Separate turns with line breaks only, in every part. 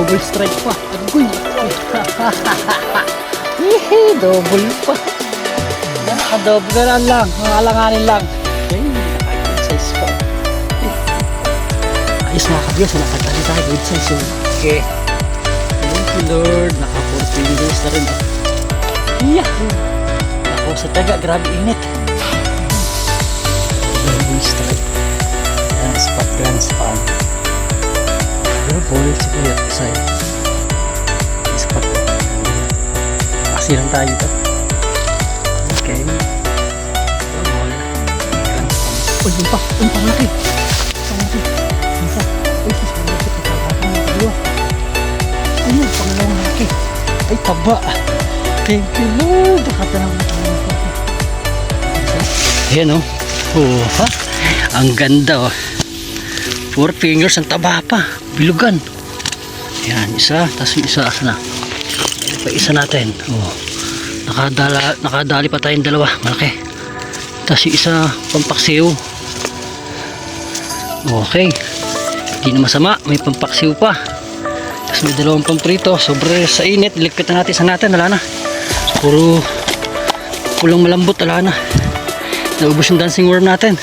double strike pa. Agoy. Hihi, double pa. Nakadoble na lang. Mga alanganin lang. Okay, good size pa. Ayos mga kabiyos, nakadali tayo good size yun. Okay. Thank you Lord. Naka 4 fingers na rin. Yahoo! Ako sa taga, grabe init. Double strike. Grand span. Ball si Kuya Pisay. Spot. Kasi lang tayo ito. Okay. Ball. Grand span. Uy, yun pa. Uy, panglaki. Panglaki. Isa. Uy, sus, panglaki. Pagkakapang na tayo. Ayun, pangalawang laki. Ay, taba. Thank you Lord. Nakatanang na tayo. Ayan o. Oh, ha? Ang ganda o. 4 fingers, ang taba pa. Bilugan. Ayan, isa. Tapos yung isa, asa na? Ayan pa, isa natin. Oh. Nakadali pa tayong dalawa. Malaki. Tapos yung isa, pampaksiw. Okay. Hindi na masama. May pampaksiw pa. Tapos may dalawang pamprito. Sobre sa init. Iligpit na natin. Isa natin. Wala na. Puro kulang malambot. Wala na. Naubos yung dancing worm natin.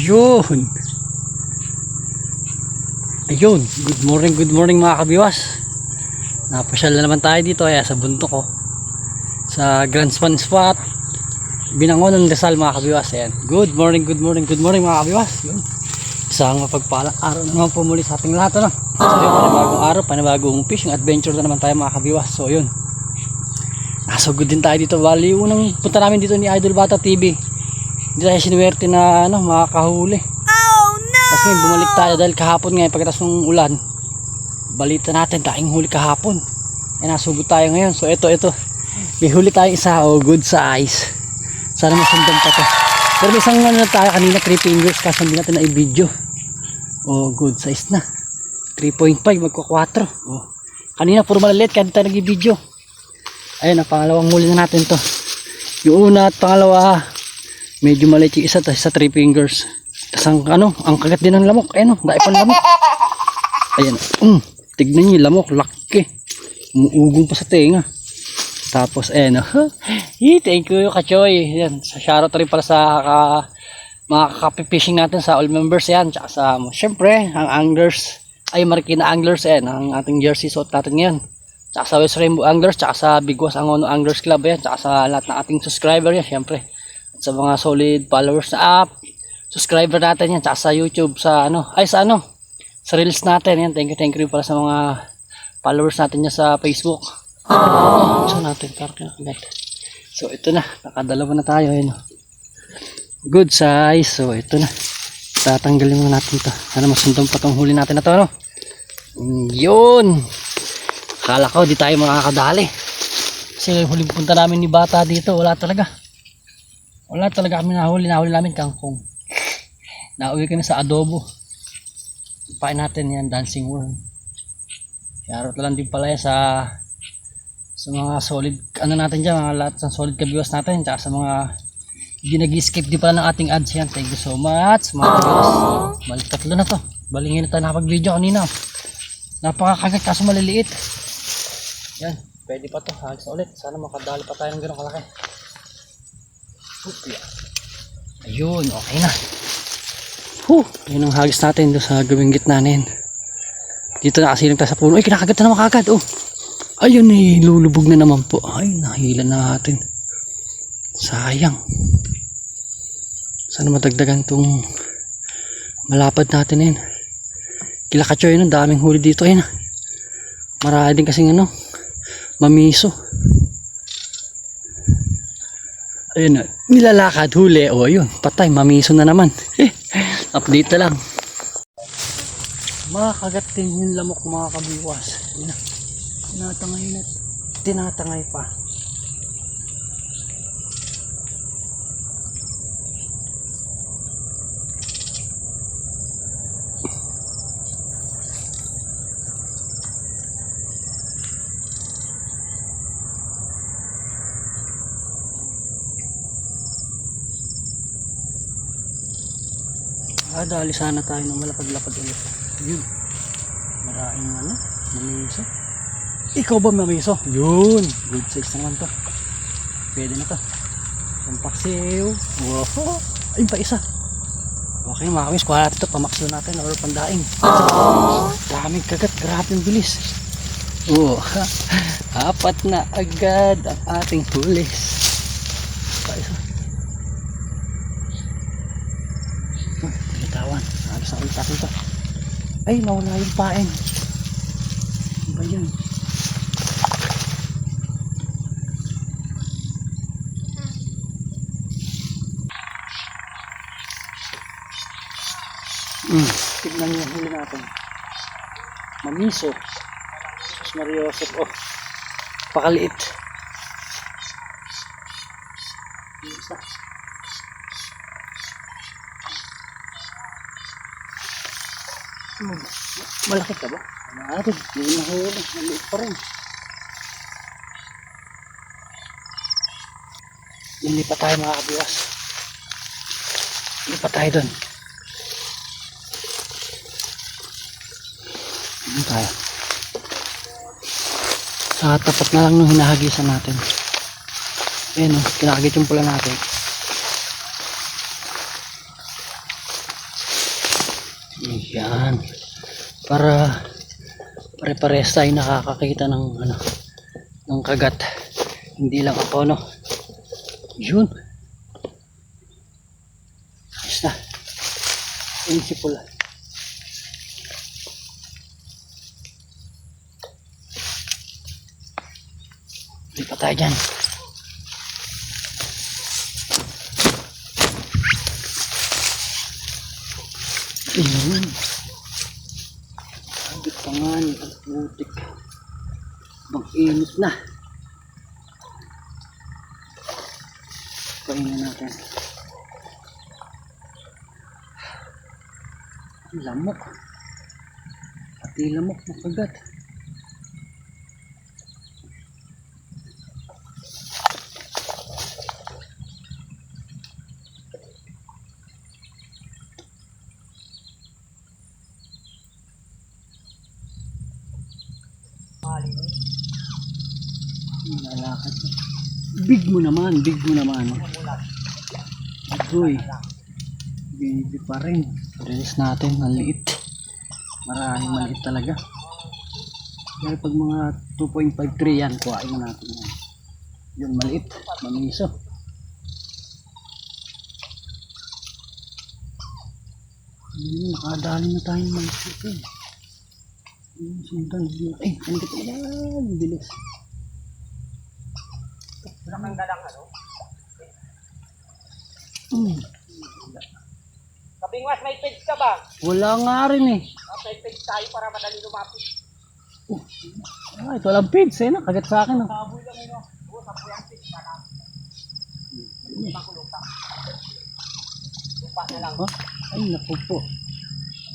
Yun. Ayun. Good morning mga kabiwas. Napasyal na naman tayo dito sa bundok ko. Sa Grand Span Spot. Binangon ng Rizal mga kabiwas. Ayan. Good morning mga kabiwas. Yun. Isang mapagpalang araw naman po muli sa ating lahat. Ano? So yun, panibagong araw, panibagong fishing adventure na naman tayo mga kabiwas. So yun. Nasugod din tayo dito. Bali, unang punta namin dito ni Idol Bata TV. Hindi tayo sinuwerte na makakahuli. Oh no! Kasi bumalik tayo dahil kahapon ngayon pagkatapos ng ulan. Balita natin tayong huli kahapon. Nasugod tayo ngayon. So ito. May huli tayong isa. Oh, good size. Sana masundan pa to. Pero may isang na tayo kanina 3 fingers kasi hindi natin na i-video. Oh, good size na. 3.5 magka 4. Oh. Kanina puro malaliit kaya hindi tayo nag-i-video. Ayun, ang pangalawang huli na natin to. Yung una at pangalawa medyo maliit yung isa sa 3 fingers. Tapos ang kagat din ng lamok. Ayun o, dahil pang lamok. Ayan. Tignan nyo yung lamok. Laki. Umuugong pa sa tenga. Tapos ayan o. Thank you Kachoy. Ayan. Shoutout rin pala sa mga kakapipishing natin sa all members. Ayan. Tsaka sa syempre ang anglers. Ay Marikina Anglers. Ayan. Ang ating jersey suot natin ngayon. Tsaka sa West Rainbow Anglers. Tsaka sa Bigwas Angono Anglers Club. Ayan. Tsaka sa lahat ng ating subscriber. Yan. Syempre. Sa mga solid followers na subscriber natin yan, tsaka sa YouTube, sa sa reels natin yan. Thank you pala sa mga followers natin yan sa Facebook. So natin so ito na, nakadalawa na tayo yun. Good size. So ito na, tatanggalin muna natin to. Sana masundan pa tong huli natin na to, ano? Yun, akala ko di tayo makakadali kasi huling punta namin ni Bata dito, wala talaga kami nahuli namin kangkong. Nauwi kami sa adobo. Pain natin yan, dancing worm. Shoutout lang din pala yan sa mga solid natin dyan, mga lahat ng solid kabiwas natin, tsaka sa mga hindi nag-skip din pala ng ating ads yan. Thank you so much mga kabiwas. Balik 3 na to. Balingin na tayo nakapag video kanina. Napakakagat kaso maliliit. Yan, pwede pa to. Hagis ulit. Sana makadali pa tayo ng ganun kalaki. Ayun, okay na. Yun ang hagis natin doon sa gawing gitna na yun. Dito nakasilang tayo sa puno. Ay, kinakagat na naman kagad. Ayun lulubog na naman po. Ay, nahila na natin. Sayang. Sana madagdagan itong malapad natin yun. Kila Kachoy, daming huli dito. Ayun, marami din kasing mamiso. Ayun, nilalakad, huli. Ayun, patay, mamiso na naman. Update na lang. Makakagat din yung lamok mga kabiwas. Tinatangay pa. Dali sana tayo ng malapad-lapad ulit. Yun. Maraming ano, mamiso. Ikaw ba mamiso? Yun. Good size naman to. Pwede na to. Pampaksiw. Wow. Ayun pa isa. Okay mga kamis, kuha natin ito. Pamakso natin or pandaing. Daming kagat. Grabe yung bilis. Apat na agad ang ating hulis. Pa isa. Bitawan. Halos na ulit natin ito. Ay, nawala yung pain. Ano ba yun? Tignan niyo yung huli natin. Mamiso. Sus Mariosep. Oh, pakaliit. Isa. Malaki ka ba? Natin, hindi nahuli. Maliit pa rin. Hindi pa tayo makakabiwas. Hindi pa tayo dun. Hindi tayo. Sa tapat na lang nung hinahagisan natin. Ayan o, kinakagit yung pula natin. Ayan. Para pare-pares tayo nakakakita ng ano, ng kagat. Hindi lang ako, no? Yun. Ayos na. Ayun si pula. Hindi pa tayo dyan. Ayun. Sabit pa nga ni ang putik. Bang init na. Pahinga natin. Lamok. Pati lamok na kagat. Lalakad. Big mo naman, big mo naman. Agoy. Baby pa rin. Release natin, maliit. Maraming maliit talaga. Pero pag mga 2.53 yan, kuhain na natin yan. Yun, maliit. Mamiso. Nakadali na tayo ng maliit eh. Sundan. Ay, ano ka ito? Yan, bilis.
Wala kang dalang ano? Kabingwas, may page ka ba?
Wala nga rin eh.
May page tayo para madali lumapit.
Ito lang pids eh, nakagat sa akin.
Baboy lang yun. Oo, sa puyang page ka lang. Makulong ka. Lupa na lang.
Ay, naku po.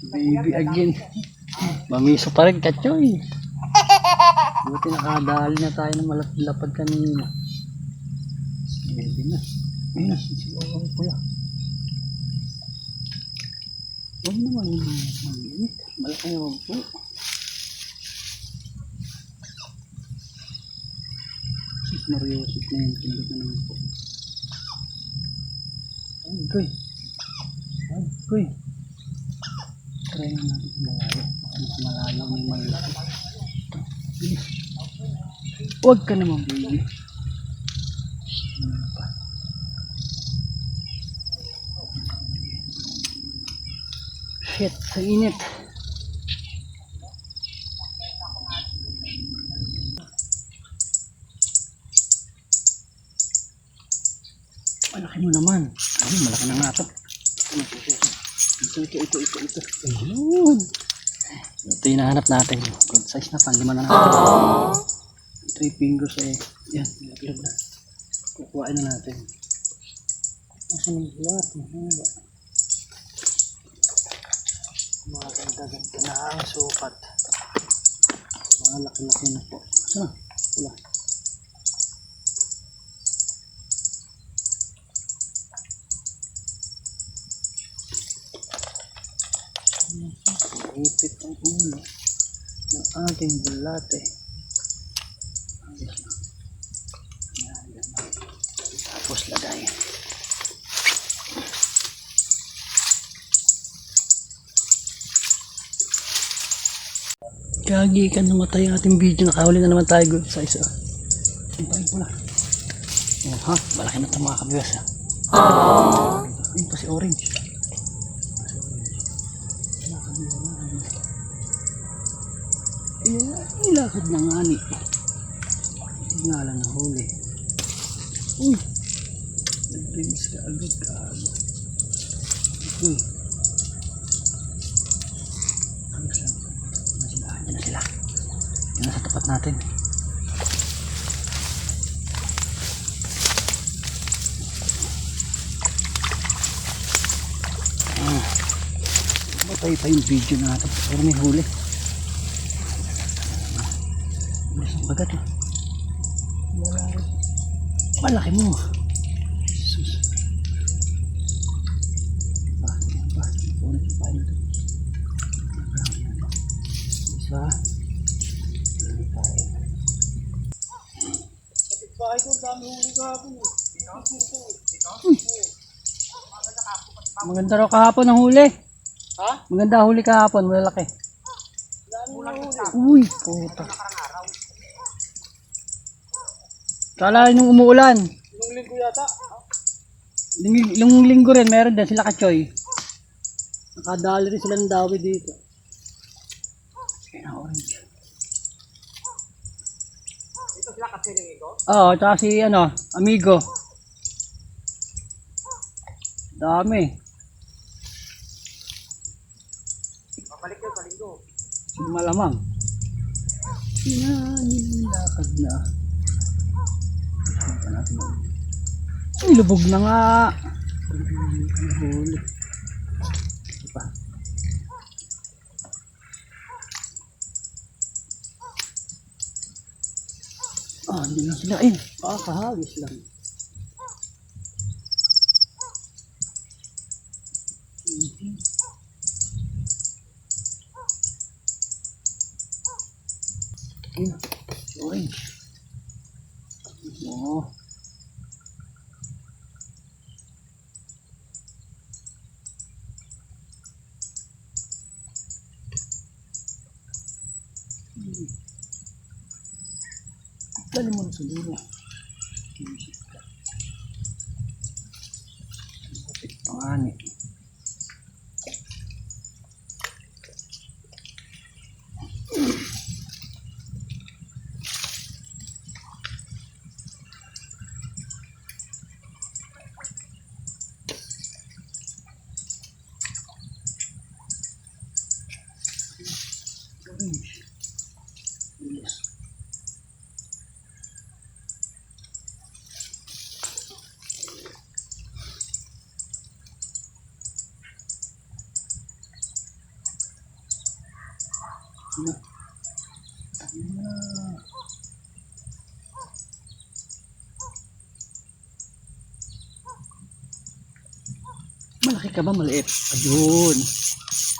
Baby again. Mamiso pa rin, kachoy. Buti nakadali na tayo ng malapad kanina. Pwede na. Ayun na, siguro po yan. Huwag naman maliit. Malaki naman po. Sus Mariosep na yun. Kindot na naman po. Ay, goy. Ay, goy. Try na natin malayo. Mas malayo may malaki. Bilis. Huwag ka naman, baby. Shit, sa init. Malaki mo naman. Ay, malaki na nga ito. Ito. Ayun. Ito yung nahanap natin. Good size na, panlima na natin. 3 fingers eh. Yan, nilaglag na. Kukuhain na natin. Asan yung lahat? Mahaba. Mga ganda na ang sukat. Mga laki-laki na po. Asan na? Wala. Ipit ang ulo ng ating bulate. Ayos na. Yan. Tapos lagay. Gagi ka, namatay ang ating video. Nakahuli na naman tayo sa isa. Impain po na. Oh, ha? Malaki na ito mga kabiwas ha. Ayun pa si Orange. Ilakad na nga ni. Hindi nga lang nahuli. Uy! Nag-release ka agad ka. Uy! Ayos lang. Diyan na sila. Diyan na sa tapat natin. Matay pa yung video natin. Pero may huli. Bagat oh. Malaki mo. Sus. Isa. Maganda raw kahapon ang huli.
Ha?
Maganda huli kahapon, malalaki. Uy, puta. Kala nung umuulan.
Nung linggo yata.
Yung linggo rin, meron din sila Kachoy. Nakadali rin sila ng dawi dito. Kaya orange.
Dito sila kasi linggo.
Oo, tsaka si amigo. Dami.
Babalik yun sa linggo.
Malamang. Sinanilakad na. Ay, lubog na nga. Huli. Diba? Hindi na sila. Ayun, pakahagis lang. Ayun, orange. Oo. Dali mo na sa dulo. Kapit pangani. Yes. Malaki ka ba? Maliit. Ayun.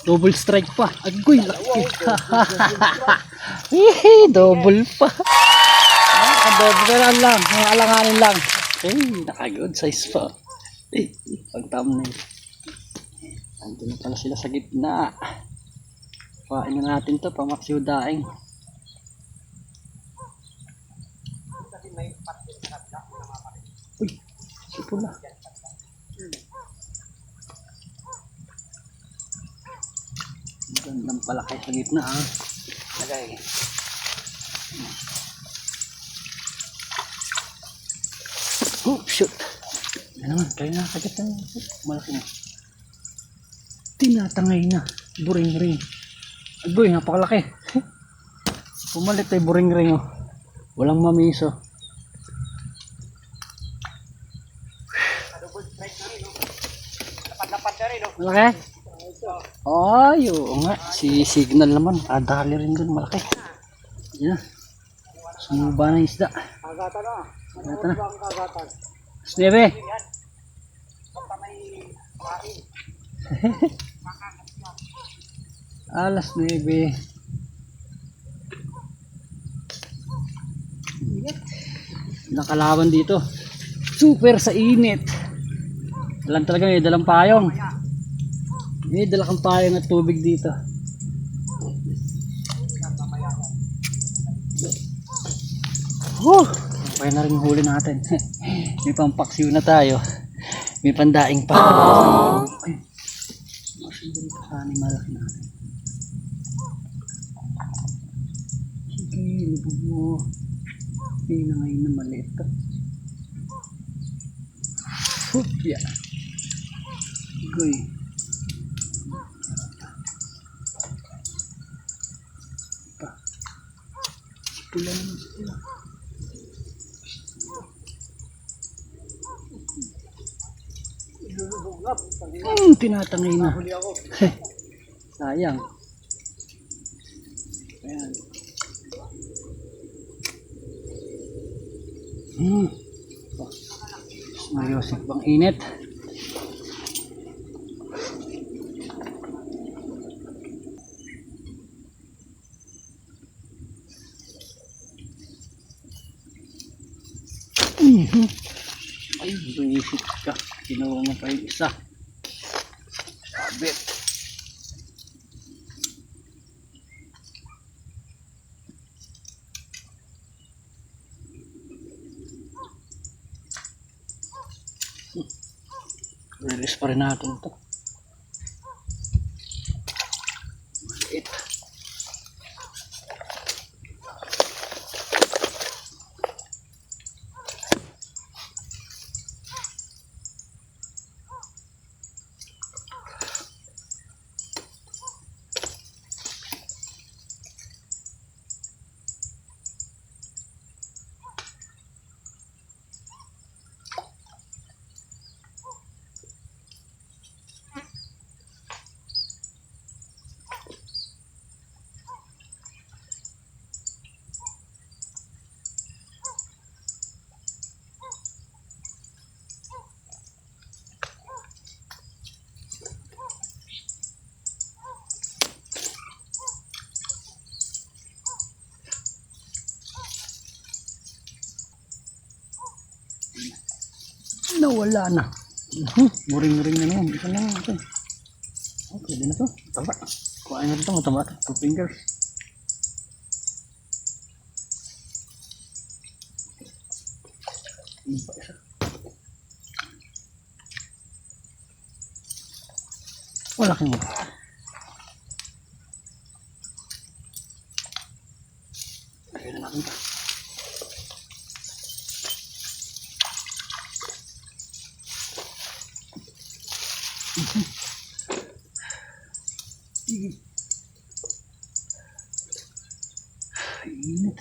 Double strike pa. Agoy, laki. Double pa. Double lang. Mga alanganin lang. Naka-good size pa. Pag thumbnail. Andun na pala sila sa gitna. Pain na natin to. Pamaksiw daing. Uy, si pula. Gandang palaki sa gitna ha. Lagay. Oh, shoot. Yan naman, kaya nakakagit na. Malaki na. Tinatangay na. Buring ring. Agoy, napakalaki. Pumalit ay buring ring oh. Walang mamiso.
Double strike na rin, no? Lapad-lapad na rin, no?
Malaki? Ay, oo nga. Si Signal naman. Adali rin dun. Malaki. Yan. Sumuba na isda.
Kagatan na.
Kagatan na.
Ang kagatan.
Snebe.
Yan. Basta may kain.
Alas 9. Nakalaban dito. Super sa init. Dalang talaga, may dalang payong. May dalang kang payong at tubig dito. Okay na rin yung huli natin. May pampaksiw na tayo. May pandaing pa. Ay, masundan pa sa aning malaki natin. Sige, lubog mo. Hindi na ngayon na maliit to. Yeah. Goy. Pula naman sila. Tinatangay na. Sayang. Ayan. Mayosip bang init. Ay, buisit ka. Kinuha mo pa yung isa. Sabit. Release pa rin natin ito. Maliit. Nawala na. Muring-muring na naman. Ito na lang ito. Okay, din na to. Taba. Kuhain na ito. Mataba. 2 fingers. Ini pa isa. Wala kang mga. Ayun na natin ito. Init.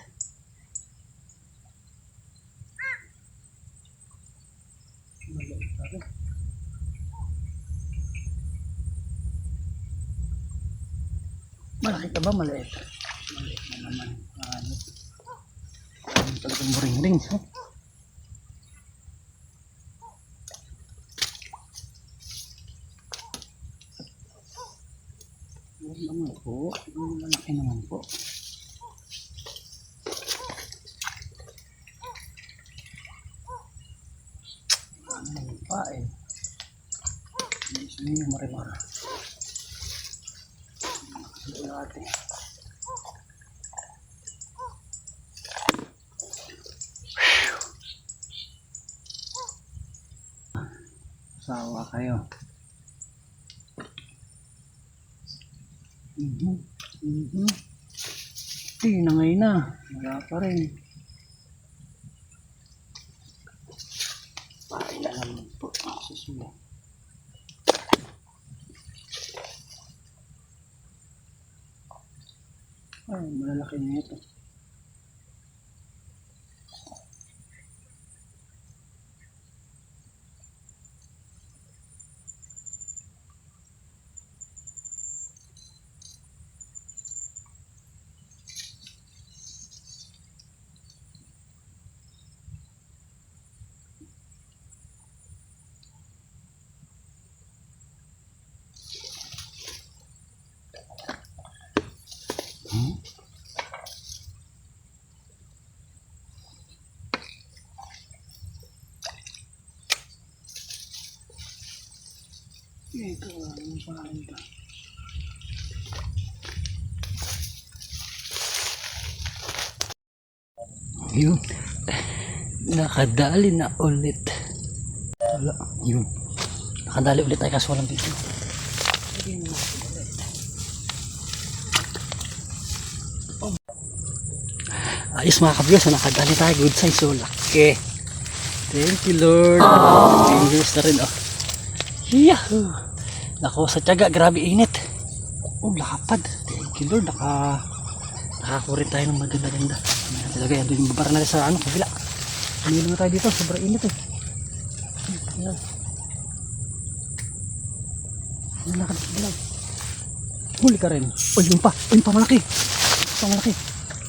Malaki ka ba? Maliit. Maliit na naman. Ano? Talagang muring-ring. Naman po. Malaki naman po. Ano naman pa eh. Hindi yung marimara. Hindi natin. Sawa kayo. Nangay na. Wala pa rin. Pahay na naman po. Susunod. Ay, malalaki na ito. Ito, ang paano ito. Yun. Nakadali na ulit. Wala. Yun. Nakadali ulit tayo kaso walang video. Ayos mga kabiyos, nakadali tayo. Good size. So laki. Thank you Lord. Fingers na rin oh. Yahoo! Nako sa tiyaga, grabe init. Oh, lapad. Thank you Lord. Nakakurin tayo ng maganda-ganda. Talaga yan, yung babara natin sa kabila. Hindi naman tayo dito, sobrang init eh. Ayan. Ayan, nakadagdag. Huli ka rin. Oh, yun pa malaki. Malaki.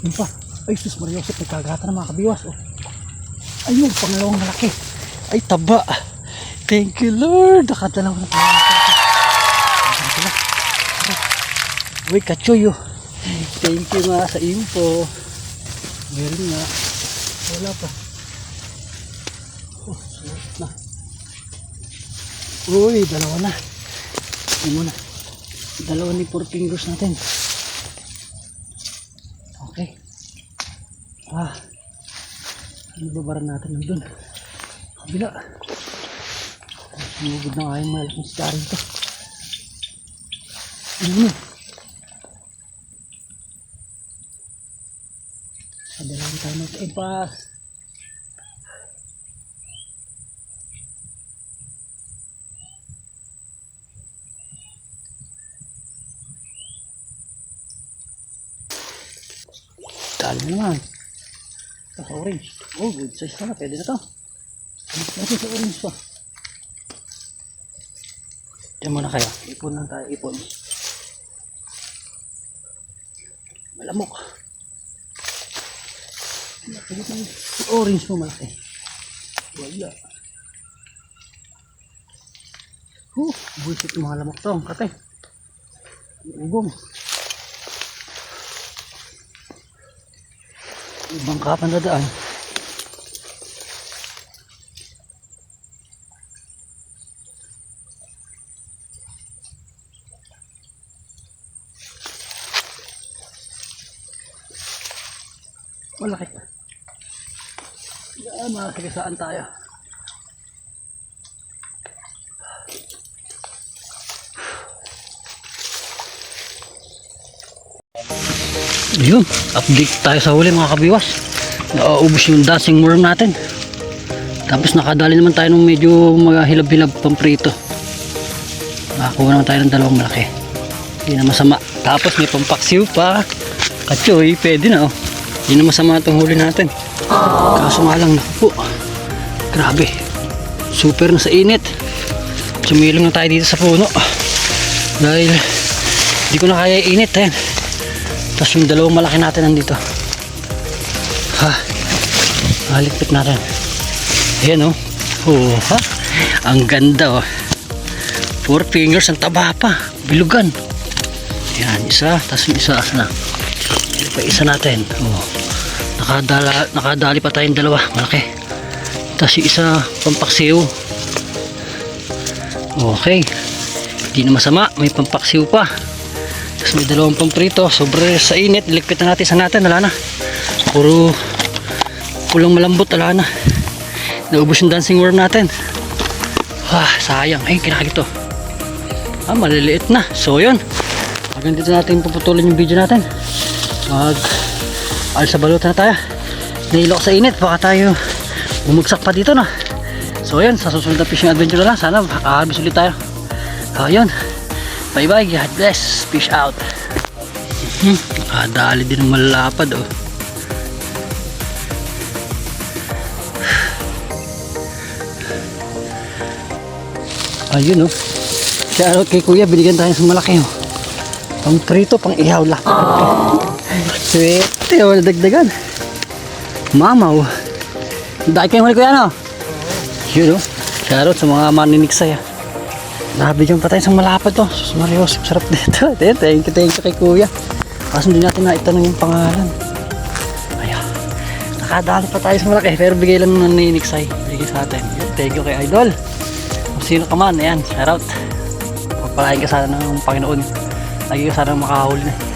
Yun pa. Ay, sus Mariosep, nagkagata na mga kabiwas. Oh. Ayun, pangalawang malaki. Ay, taba. Thank you Lord. Nakadalaw na tayo. Uy, kachoyo. Thank you nga sa info. Meron nga. Wala pa. Oh, suot na. Uy, dalawa na. Ano muna. Dalawa ni 4 fingers natin. Okay. Ano babaran natin doon? Kabila. Sinugod na nga yung malaking star ito. Ano? Padalawan tayo mag-ipas. Dali naman. Ito sa orange. Oh, good size na. Pwede na ito. Natin sa orange pa. Diyan muna kaya. Ipon lang tayo. Ipon. Malamok. Orange mo malaki. Wala. Buisit yung mga lamok to. Kate. Ugong. Ibang kapan na daan. Malaki. Makasagasaan tayo. Yun, update tayo sa huli mga kabiwas. Nauubos yung dancing worm natin. Tapos nakadali naman tayo ng medyo hilab-hilab pamprito. Nakakuha naman tayo ng dalawang malaki. Hindi na masama. Tapos may pampaksiw pa. Kachoy, pwede na oh. Hindi na masama itong huli natin. Kaso nga lang, naku po. Grabe. Super na sa init. Sumilong na tayo dito sa puno. Dahil hindi ko na kaya init. Ayan. Tapos yung dalawang malaki natin nandito. Halikpit natin. Ayan oh. Oh, ha? Ang ganda oh. 4 fingers, ang taba pa. Bilugan. Ayan, isa. Tapos yung isa na. Pa isa natin. Oh. Nakadali pa tayong dalawa. Malaki. Tapos yung isa pampaksiw. Okay. Hindi na masama. May pampaksiw pa. Tapos may dalawang pamprito. Sobre sa init. Iligpit na natin. Isa natin. Wala na. Puro kulang malambot. Wala na. Naubos yung dancing worm natin. Sayang. Ay, kinakagito. Maliliit na. So yun. Hanggang dito natin puputulin yung video natin. Sa balot na tayo. Nahilo ko sa init. Baka tayo bumagsak pa dito na. So yun. Sa susunod na fishing adventure na lang. Sana makahabis ulit tayo. Yun. Bye bye. God bless. Fish out. Nakadali din ng malalapad oh. Ayun oh. Kaya kay kuya binigyan tayo sa malaki oh. Pang prito, pang ihaw lang. Swerte oh, nadagdagan. Mamaw. Dahil kayo muli kuya no? Yun oh. Shoutout sa mga maniniksay ah. Nabigyan pa tayo sa malapad to. Sus Marios, sarap dito. Thank you kay kuya. Kaso hindi natin naitanong yung pangalan. Ayan. Nakadali pa tayo sa malaki. Pero bigay lang ng naniniksay. Bigay sa atin. Thank you kay Idol. Kung sino ka man, ayan. Shoutout. Pagpalain ka sana ng Panginoon. Lagi ka sana makahuli na.